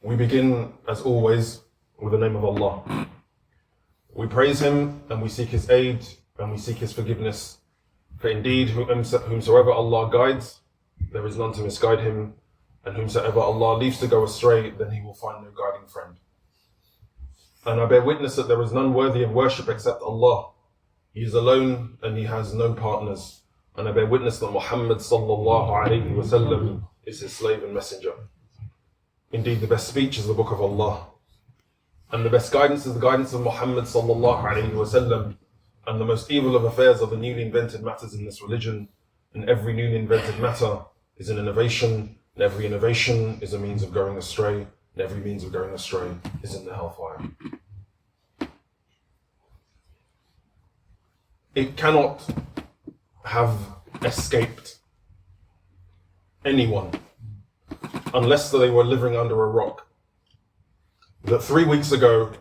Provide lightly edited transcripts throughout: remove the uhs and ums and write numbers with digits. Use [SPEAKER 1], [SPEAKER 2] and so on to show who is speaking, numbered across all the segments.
[SPEAKER 1] We begin, as always, with the name of Allah. We praise Him and we seek His aid and we seek His forgiveness. For indeed, whomsoever Allah guides, there is none to misguide him, and whomsoever Allah leaves to go astray, then He will find no guiding friend. And I bear witness that there is none worthy of worship except Allah. He is alone and He has no partners. And I bear witness that Muhammad sallallahu alayhi wasallam is His slave and messenger. Indeed, the best speech is the book of Allah. And the best guidance is the guidance of Muhammad sallallahu alayhi wasallam. And the most evil of affairs are the newly invented matters in this religion. And every newly invented matter is an innovation. And every innovation is a means of going astray. And every means of going astray is in the hellfire. It cannot have escaped anyone unless they were living under a rock that 3 weeks ago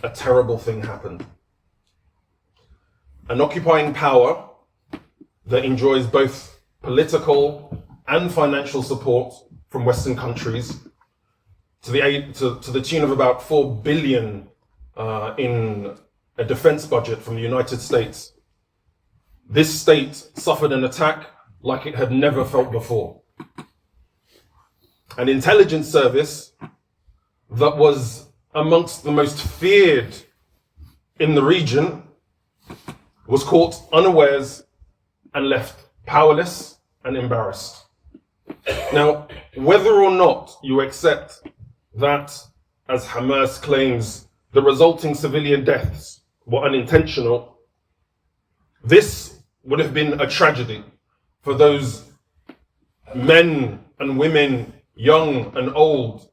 [SPEAKER 1] a terrible thing happened. An occupying power that enjoys both political and financial support from Western countries to the tune of about 4 billion in a defense budget from the United States. This state suffered an attack like it had never felt before. An intelligence service that was amongst the most feared in the region was caught unawares and left powerless and embarrassed. Now, whether or not you accept that, as Hamas claims, the resulting civilian deaths were unintentional, this would have been a tragedy for those men and women, young and old,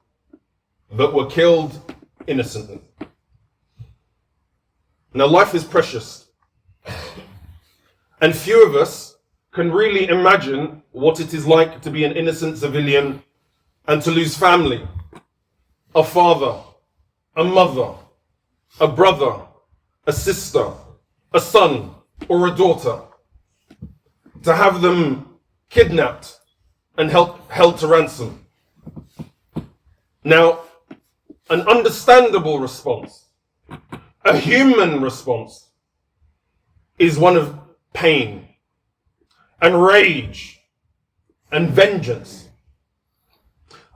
[SPEAKER 1] that were killed innocently. Now, life is precious, and few of us can really imagine what it is like to be an innocent civilian and to lose family, a father, a mother, a brother, a sister, a son, or a daughter, to have them kidnapped and held to ransom. Now, an understandable response, a human response, is one of pain and rage and vengeance.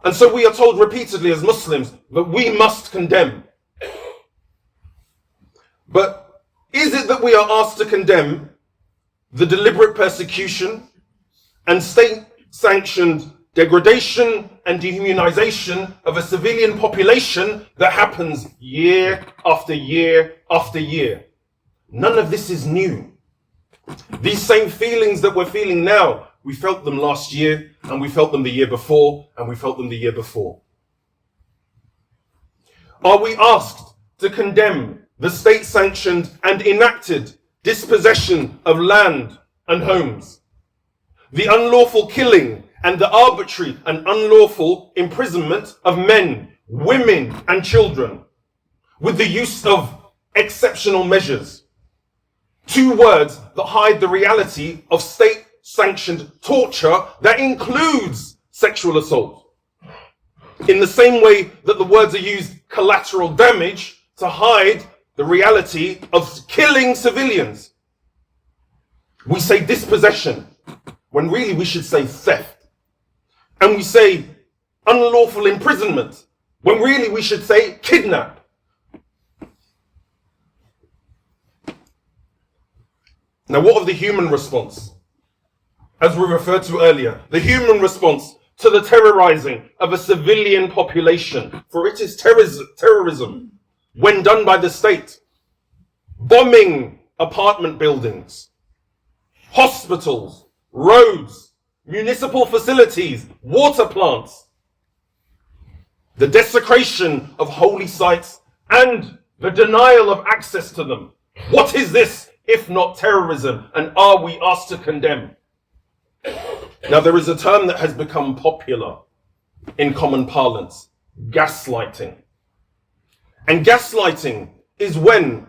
[SPEAKER 1] And so we are told repeatedly as Muslims that we must condemn. But is it that we are asked to condemn the deliberate persecution and state-sanctioned degradation and dehumanization of a civilian population that happens year after year after year? None of this is new. These same feelings that we're feeling now, we felt them last year, and we felt them the year before, and we felt them the year before. Are we asked to condemn the state-sanctioned and enacted dispossession of land and homes, the unlawful killing and the arbitrary and unlawful imprisonment of men, women, and children, with the use of exceptional measures? Two words that hide the reality of state-sanctioned torture that includes sexual assault. In the same way that the words are used, collateral damage, to hide the reality of killing civilians. We say dispossession, when really we should say theft. And we say unlawful imprisonment, when really we should say kidnap. Now, what of the human response? As we referred to earlier, the human response to the terrorizing of a civilian population, for it is terrorism when done by the state, bombing apartment buildings, hospitals, roads, municipal facilities, water plants, the desecration of holy sites and the denial of access to them. What is this if not terrorism, and are we asked to condemn? Now, there is a term that has become popular in common parlance: gaslighting. And gaslighting is when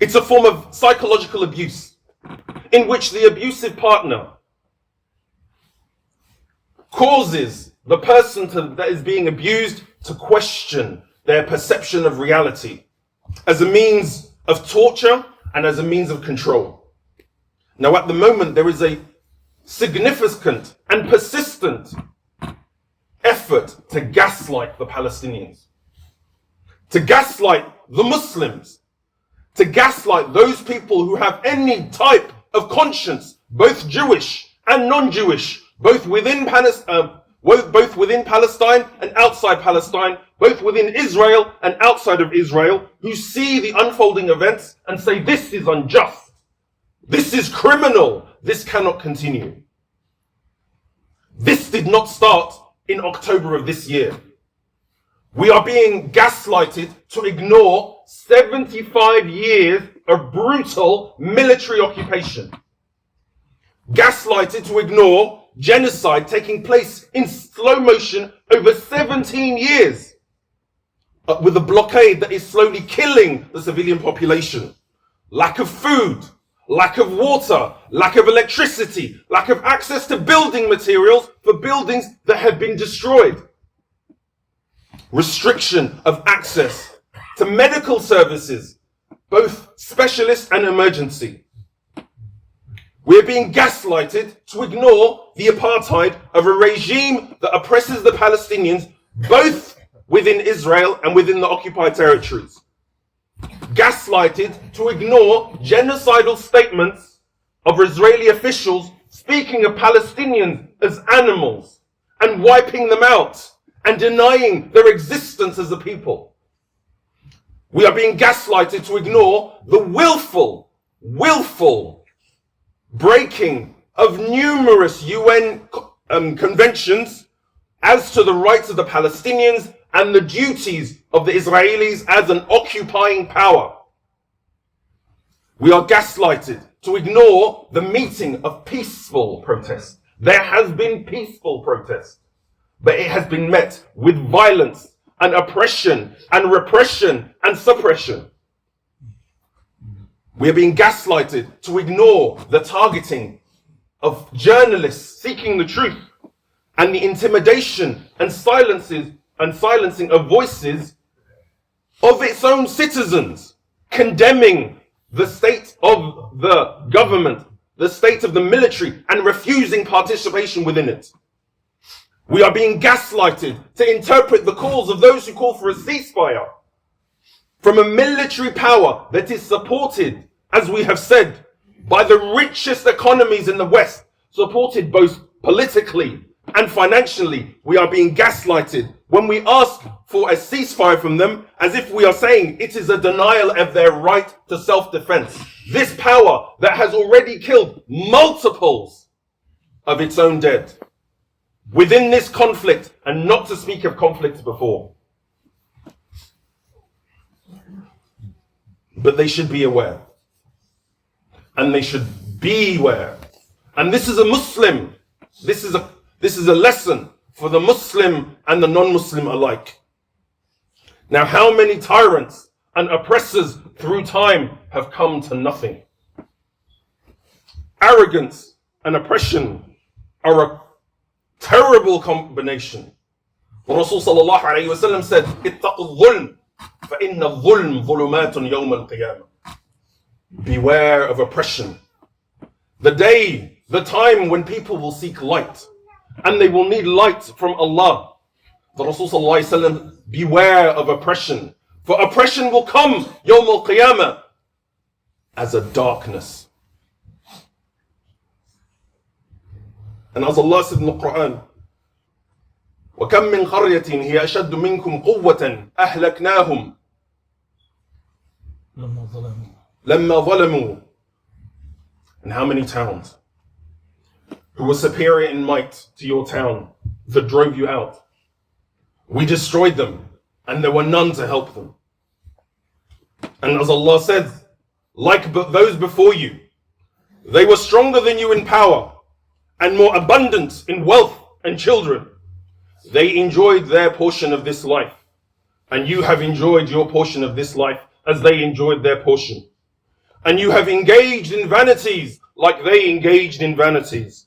[SPEAKER 1] it's a form of psychological abuse in which the abusive partner causes the person that is being abused to question their perception of reality as a means of torture and as a means of control. Now, at the moment, there is a significant and persistent effort to gaslight the Palestinians, to gaslight the Muslims, to gaslight those people who have any type of conscience, both Jewish and non-Jewish, both within Palestine and outside Palestine, both within Israel and outside of Israel, who see the unfolding events and say, this is unjust, this is criminal, this cannot continue. This did not start in October of this year. We are being gaslighted to ignore 75 years of brutal military occupation. Gaslighted to ignore genocide taking place in slow motion over 17 years, with a blockade that is slowly killing the civilian population. Lack of food, lack of water, lack of electricity, lack of access to building materials for buildings that have been destroyed. Restriction of access to medical services, both specialist and emergency. We're being gaslighted to ignore the apartheid of a regime that oppresses the Palestinians both within Israel and within the occupied territories. Gaslighted to ignore genocidal statements of Israeli officials speaking of Palestinians as animals and wiping them out and denying their existence as a people. We are being gaslighted to ignore the willful breaking of numerous UN conventions as to the rights of the Palestinians and the duties of the Israelis as an occupying power. We are gaslighted to ignore the meeting of peaceful protest. There has been peaceful protest, but it has been met with violence and oppression and repression and suppression. We are being gaslighted to ignore the targeting of journalists seeking the truth and the intimidation and silencing of voices of its own citizens, condemning the state of the government, the state of the military, and refusing participation within it. We are being gaslighted to interpret the calls of those who call for a ceasefire from a military power that is supported, as we have said, by the richest economies in the West, supported both politically and financially. We are being gaslighted when we ask for a ceasefire from them, as if we are saying it is a denial of their right to self-defense. This power that has already killed multiples of its own dead within this conflict, and not to speak of conflicts before. But they should be aware. And they should beware. And this is a Muslim. This is a lesson for the Muslim and the non-Muslim alike. Now, how many tyrants and oppressors through time have come to nothing? Arrogance and oppression are a terrible combination. The Rasul sallallahu alayhi wa sallam said, اتقوا الظلم فإن الظلم ظلمات يوم القيامة. Beware of oppression. The time when people will seek light, and they will need light from Allah. The Rasul sallallahu alayhi wa sallam, beware of oppression, for oppression will come يوم القيامة as a darkness. And as Allah said in the Qur'an, وَكَمْ مِنْ قَرْيَةٍ هِيَ أَشَدُّ مِنْكُمْ قُوَّةً أَهْلَكْنَاهُمْ لَمَّا ظَلَمُوا. And how many towns who were superior in might to your town that drove you out? We destroyed them, and there were none to help them. And as Allah says, like those before you, they were stronger than you in power and more abundant in wealth and children. They enjoyed their portion of this life, and you have enjoyed your portion of this life as they enjoyed their portion. And you have engaged in vanities like they engaged in vanities.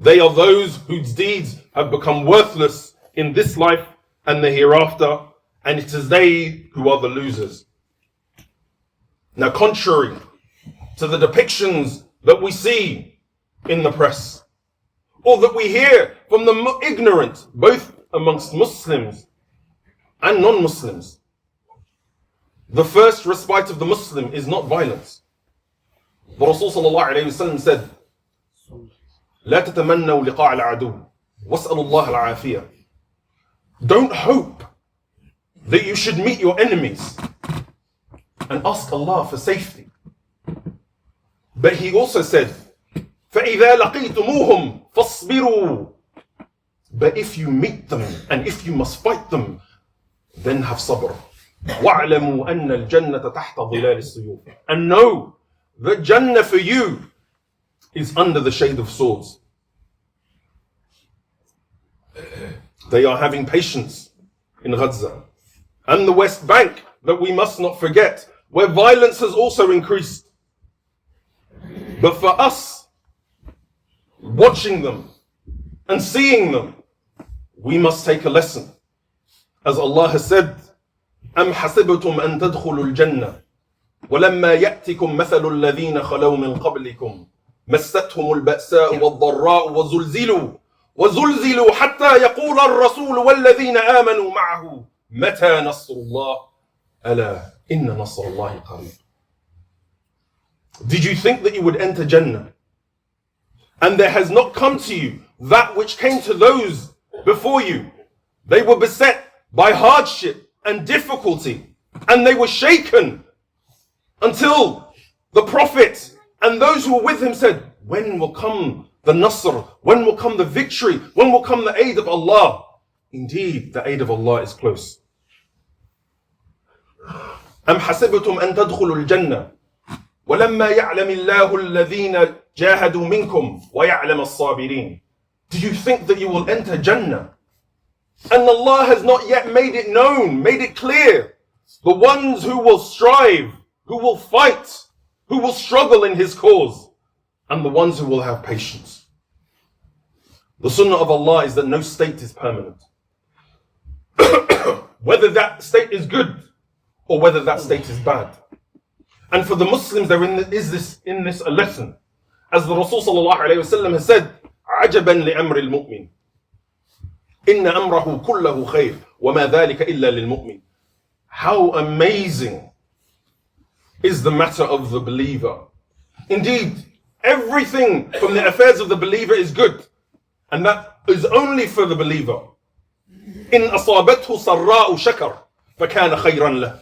[SPEAKER 1] They are those whose deeds have become worthless in this life and the hereafter, and it is they who are the losers. Now, contrary to the depictions that we see in the press, or that we hear from the ignorant, both amongst Muslims and non-Muslims, the first respite of the Muslim is not violence. The Rasul sallallahu alayhi wa sallam said, لا تتمنوا لقاء العدو واسألوا الله العافية. Don't hope that you should meet your enemies and ask Allah for safety. But he also said, فَإِذَا لَقِيتُمُوهُمْ فَاصْبِرُوا. But if you meet them and if you must fight them, then have sabr. وَاعْلَمُوا أَنَّ الْجَنَّةَ تَحْتَ ظِلَالِ السُّيُوفِ. And know that Jannah for you is under the shade of swords. They are having patience in Gaza and the West Bank that we must not forget, where violence has also increased. But for us, watching them and seeing them, we must take a lesson. As Allah has said, أَمْ حَسِبْتُمْ أَن تَدْخُلُوا الْجَنَّةِ وَلَمَّا يَأْتِكُمْ مَثَلُ الَّذِينَ خَلَوْا مِنْ قَبْلِكُمْ مَسَّتْهُمُ الْبَأْسَاءُ وَالضَّرَّاءُ وَزُلْزِلُوا حَتَّى يَقُولَ الرَّسُولُ وَالَّذِينَ آمَنُوا مَعَهُ مَتَى نَصْرُ اللَّهِ أَلَا إِنَّ نَصْرَ اللَّهِ قَرِيبٌ. Did you think that you would enter Jannah, and there has not come to you that which came to those before you? They were beset by hardship and difficulty, and they were shaken until the Prophet and those who were with him said, when will come the Nasr? When will come the victory? When will come the aid of Allah? Indeed, the aid of Allah is close. أَمْ حَسِبْتُمْ أَن تَدْخُلُوا الْجَنَّةِ وَلَمَّا يَعْلَمِ اللَّهُ الَّذِينَ جَاهَدُوا مِنْكُمْ وَيَعْلَمَ الصَّابِرِينَ. Do you think that you will enter Jannah, and Allah has not yet made it known, made it clear, the ones who will strive, who will fight, who will struggle in His cause, and the ones who will have patience? The sunnah of Allah is that no state is permanent. Whether that state is good or whether that state is bad. And for the Muslims, there is in this a lesson. As the Rasul sallallahu alayhi wa sallam has said, عَجَبًا لِأَمْرِ الْمُؤْمِنِ إِنَّ أَمْرَهُ كُلَّهُ خَيْرٌ وَمَا ذَلِكَ إِلَّا لِلْمُؤْمِنِ. How amazing is the matter of the believer. Indeed, everything from the affairs of the believer is good, and that is only for the believer. إِنْ أَصَابَتْهُ سَرَّاءُ شَكَرٌ فَكَانَ خَيْرًا لَهُ.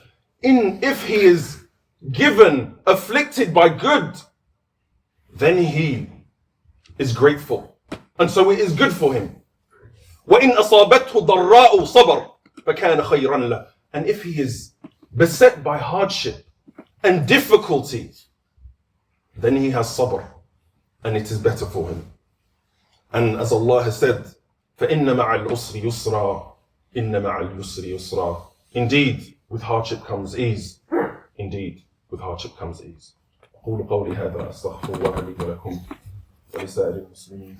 [SPEAKER 1] If he is given, afflicted by good, then he is grateful, and so it is good for him. وَإِنْ أَصَابَتْهُ ضَرَّاءُ صَبَرٌ فَكَانَ خَيْرًا لَهُ. And if he is beset by hardship and difficulty, then he has sabr, and it is better for him. And as Allah has said, فَإِنَّ مَعَ الْعُسْرِ يُسْرًا إِنَّ مَعَ الْيُسْرِ يُسْرًا. Indeed, with hardship comes ease. Indeed, with hardship comes ease. أقول قولي هذا أستغفر الله لي ولكم ولسائر المسلمين.